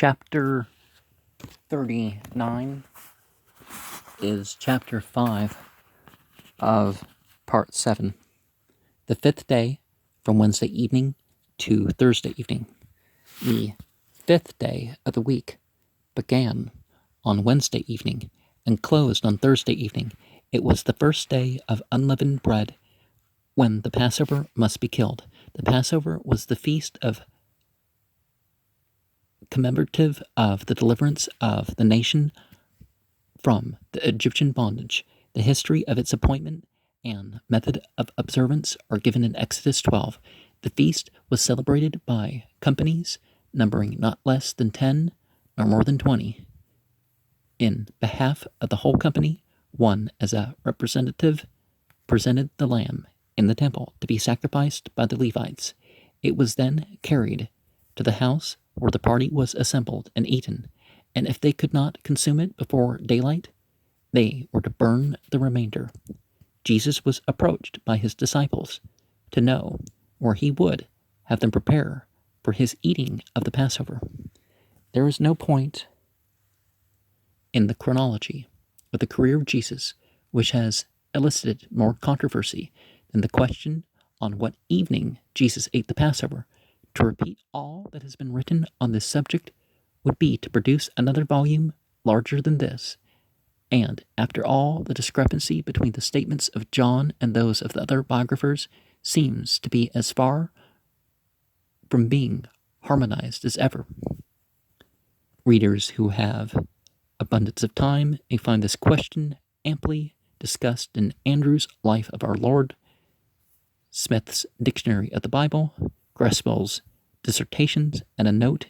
Chapter 39 is Chapter 5 of Part 7. The fifth day from Wednesday evening to Thursday evening. The fifth day of the week began on Wednesday evening and closed on Thursday evening. It was the first day of unleavened bread, when the Passover must be killed. The Passover was the feast of commemorative of the deliverance of the nation from the Egyptian bondage. The history of its appointment and method of observance are given in Exodus 12. The feast was celebrated by companies numbering not less than 10 nor more than 20. In behalf of the whole company, one as a representative presented the lamb in the temple to be sacrificed by the Levites. It was then carried to the house where the party was assembled and eaten, and if they could not consume it before daylight, they were to burn the remainder. Jesus was approached by his disciples to know where he would have them prepare for his eating of the Passover. There is no point in the chronology of the career of Jesus which has elicited more controversy than the question on what evening Jesus ate the Passover. To repeat all that has been written on this subject would be to produce another volume larger than this, and after all, the discrepancy between the statements of John and those of the other biographers seems to be as far from being harmonized as ever. Readers who have abundance of time may find this question amply discussed in Andrew's Life of Our Lord, Smith's Dictionary of the Bible, Grespel's Dissertations, and a note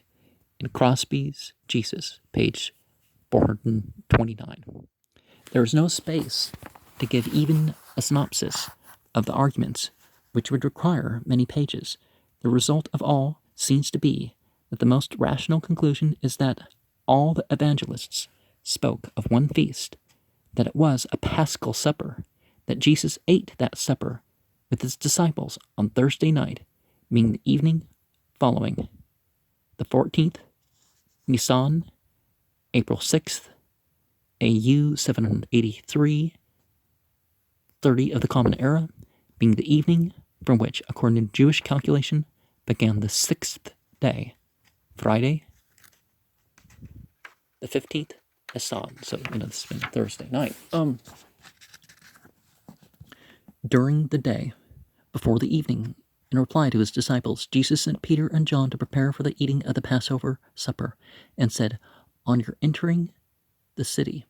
in Crosby's Jesus, page 429. There is no space to give even a synopsis of the arguments, which would require many pages. The result of all seems to be that the most rational conclusion is that all the evangelists spoke of one feast, that it was a Paschal supper, that Jesus ate that supper with his disciples on Thursday night, being the evening following the 14th Nisan, April 6th, AU 783, 30 of the Common Era, being the evening from which, according to Jewish calculation, began the 6th day, Friday, the 15th Nisan. So, this has been Thursday night. During the day, before the evening, in reply to his disciples, Jesus sent Peter and John to prepare for the eating of the Passover supper, and said, "On your entering the city,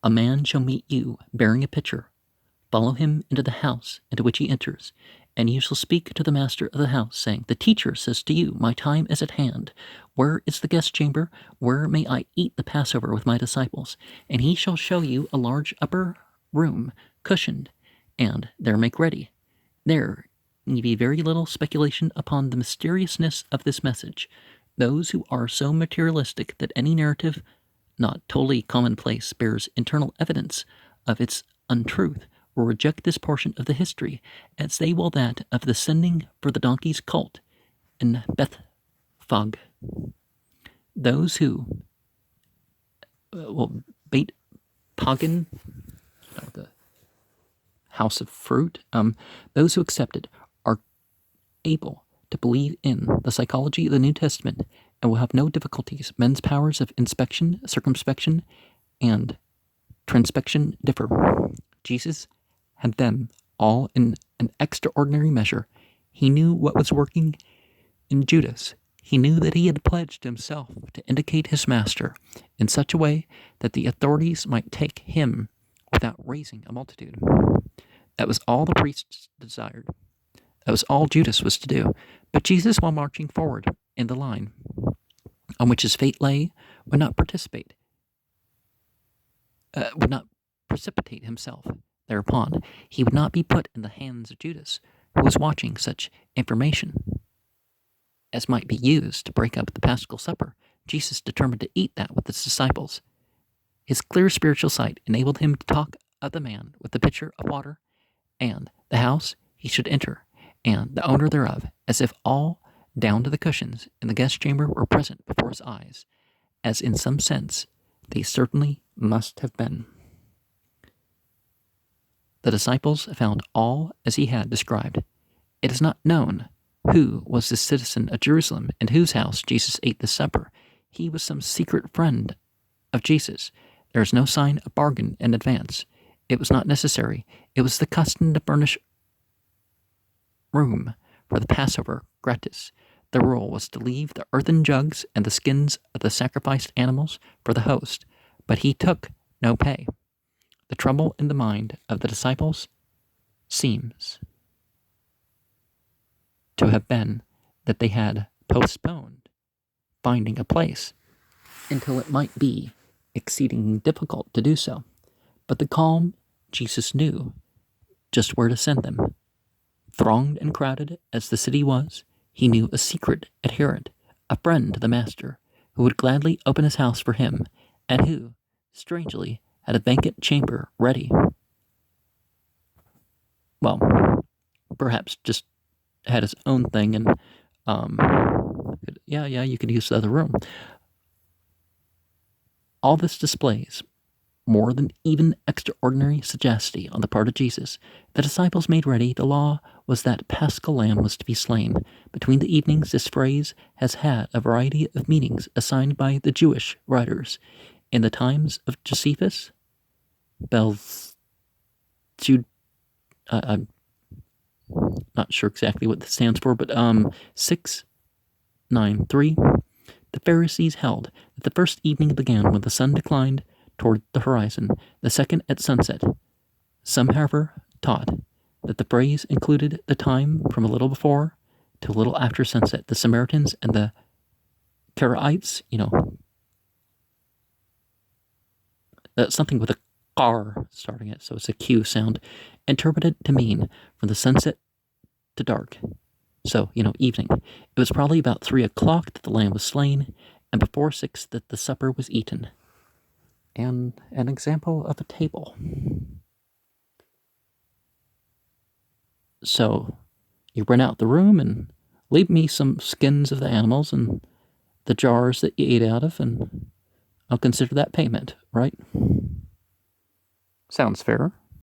a man shall meet you bearing a pitcher. Follow him into the house into which he enters, and you shall speak to the master of the house, saying, 'The teacher says to you, my time is at hand. Where is the guest chamber? Where may I eat the Passover with my disciples?' And he shall show you a large upper room, cushioned, and there make ready." There need be very little speculation upon the mysteriousness of this message. Those who are so materialistic that any narrative not totally commonplace bears internal evidence of its untruth will reject this portion of the history, as they will that of the sending for the donkey's colt in Bethphage. Those who Beit Pagan, the house of fruit, those who accept it are able to believe in the psychology of the New Testament and will have no difficulties. Men's powers of inspection, circumspection, and transpection differ. Jesus had them all in an extraordinary measure. He knew what was working in Judas. He knew that he had pledged himself to indicate his master in such a way that the authorities might take him without raising a multitude. That was all the priests desired. That was all Judas was to do. But Jesus, while marching forward in the line on which his fate lay, would not precipitate himself thereupon. He would not be put in the hands of Judas, who was watching such information as might be used to break up the Paschal supper. Jesus determined to eat that with his disciples. His clear spiritual sight enabled him to talk of the man with the pitcher of water and the house he should enter, and the owner thereof, as if all down to the cushions in the guest chamber were present before his eyes, as in some sense they certainly must have been. The disciples found all as he had described. It is not known who was this citizen of Jerusalem in whose house Jesus ate the supper. He was some secret friend of Jesus. There is no sign of bargain in advance. It was not necessary. It was the custom to furnish room for the Passover gratis. The rule was to leave the earthen jugs and the skins of the sacrificed animals for the host, but he took no pay. The trouble in the mind of the disciples seems to have been that they had postponed finding a place until it might be exceedingly difficult to do so. But the calm Jesus knew just where to send them. Thronged and crowded as the city was, he knew a secret adherent, a friend to the Master, who would gladly open his house for him, and who, strangely, had a banquet chamber ready. Well, perhaps just had his own thing, and you could use the other room. All this displays more than even extraordinary sagacity on the part of Jesus. The disciples made ready. The law was that Paschal lamb was to be slain. Between the evenings, this phrase has had a variety of meanings assigned by the Jewish writers. In the times of Josephus, I'm not sure exactly what this stands for, but 693, the Pharisees held that the first evening began when the sun declined toward the horizon, the second at sunset. Some, however, taught that the phrase included the time from a little before to a little after sunset. The Samaritans and the Karaites, something with a car starting it, so it's a Q sound, interpreted to mean from the sunset to dark. So, evening. It was probably about 3 o'clock that the lamb was slain, and before 6 that the supper was eaten. And an example of a table. So, you rent out the room and leave me some skins of the animals and the jars that you ate out of, and I'll consider that payment, right? Sounds fair.